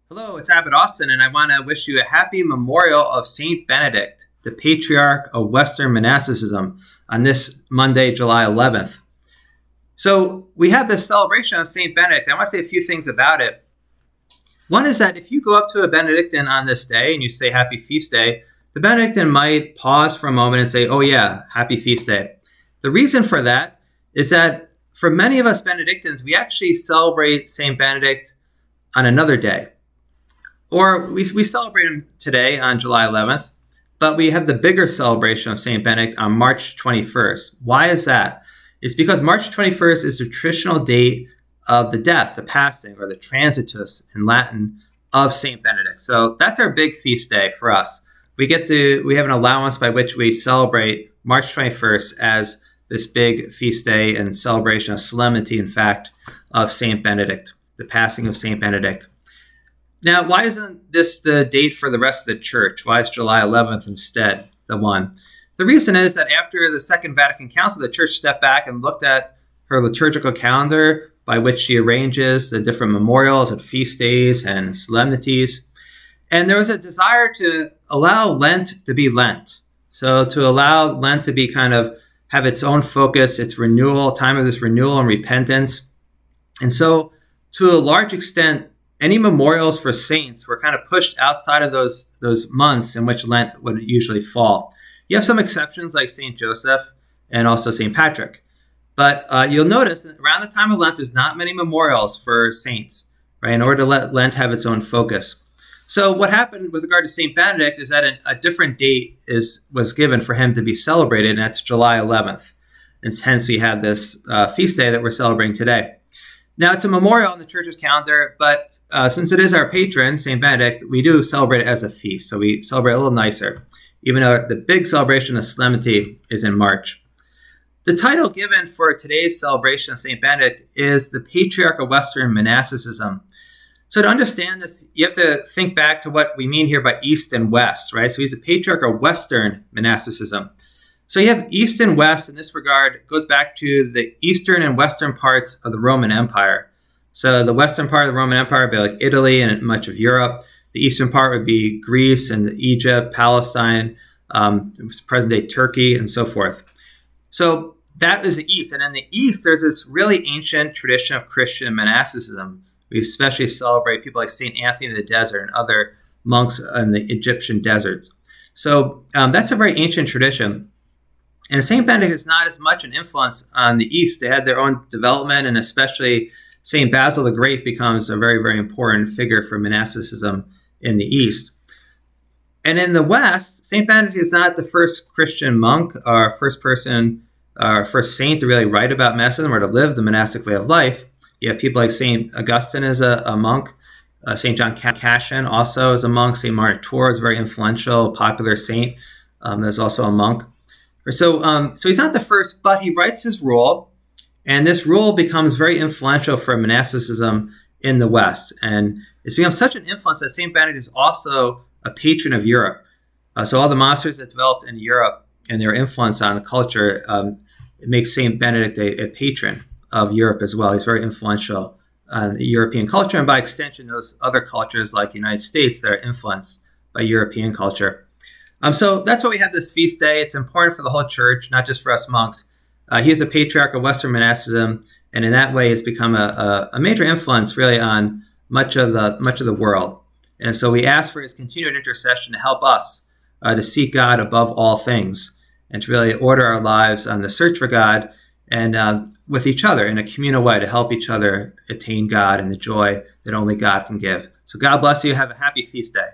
Hello, it's Abbot Austin, and I want to wish you a happy memorial of St. Benedict, the patriarch of Western monasticism, on this Monday, July 11th. So we have this celebration of St. Benedict. I want to say a few things about it. One is that if you go up to a Benedictine on this day and you say happy feast day, the Benedictine might pause for a moment and say, oh yeah, happy feast day. The reason for that is that for many of us Benedictines, we actually celebrate St. Benedict on another day. Or we celebrate him today on July 11th, but we have the bigger celebration of St. Benedict on March 21st. Why is that? It's because March 21st is the traditional date of the death, the passing, or the transitus in Latin of St. Benedict. So that's our big feast day for us. We have an allowance by which we celebrate March 21st as this big feast day and celebration, a solemnity, in fact, of St. Benedict, the passing of St. Benedict. Now, why isn't this the date for the rest of the church? Why is July 11th instead the one? The reason is that after the Second Vatican Council, the church stepped back and looked at her liturgical calendar by which she arranges the different memorials and feast days and solemnities. And there was a desire to allow Lent to be Lent. So to allow Lent to be have its own focus, its renewal, time of this renewal and repentance. And so to a large extent, any memorials for saints were kind of pushed outside of those months in which Lent would usually fall. You have some exceptions like St. Joseph and also St. Patrick. But you'll notice that around the time of Lent, there's not many memorials for saints, right, in order to let Lent have its own focus. So what happened with regard to St. Benedict is that a different date was given for him to be celebrated, and that's July 11th. And hence we have this feast day that we're celebrating today. Now, it's a memorial on the church's calendar, but since it is our patron, St. Benedict, we do celebrate it as a feast. So we celebrate a little nicer, even though the big celebration of Solemnity is in March. The title given for today's celebration of St. Benedict is the Patriarch of Western Monasticism. So to understand this, you have to think back to what we mean here by East and West, right? So he's the Patriarch of Western Monasticism. So you have East and West in this regard. It goes back to the eastern and western parts of the Roman Empire. So the western part of the Roman Empire would be like Italy and much of Europe. The eastern part would be Greece and Egypt, Palestine, present-day Turkey, and so forth. So that is the East. And in the East, there's this really ancient tradition of Christian monasticism. We especially celebrate people like St. Anthony of the Desert and other monks in the Egyptian deserts. So that's a very ancient tradition. And St. Benedict is not as much an influence on the East. They had their own development, and especially St. Basil the Great becomes a very, very important figure for monasticism in the East. And in the West, St. Benedict is not the first Christian monk or first person or first saint to really write about monasticism or to live the monastic way of life. You have people like St. Augustine as a monk. St. John Cassian also is a monk. St. Martin Tours is a very influential, popular saint. There's also a monk. So he's not the first, but he writes his rule, and this rule becomes very influential for monasticism in the West. And it's become such an influence that St. Benedict is also a patron of Europe. So all the monasteries that developed in Europe and their influence on the culture, it makes St. Benedict a patron of Europe as well. He's very influential on the European culture, and by extension, those other cultures like the United States that are influenced by European culture. So that's why we have this feast day. It's important for the whole church, not just for us monks. He is a patriarch of Western monasticism, and in that way has become a major influence really on much of the world. And so we ask for his continued intercession to help us to seek God above all things and to really order our lives on the search for God and with each other in a communal way to help each other attain God and the joy that only God can give. So God bless you. Have a happy feast day.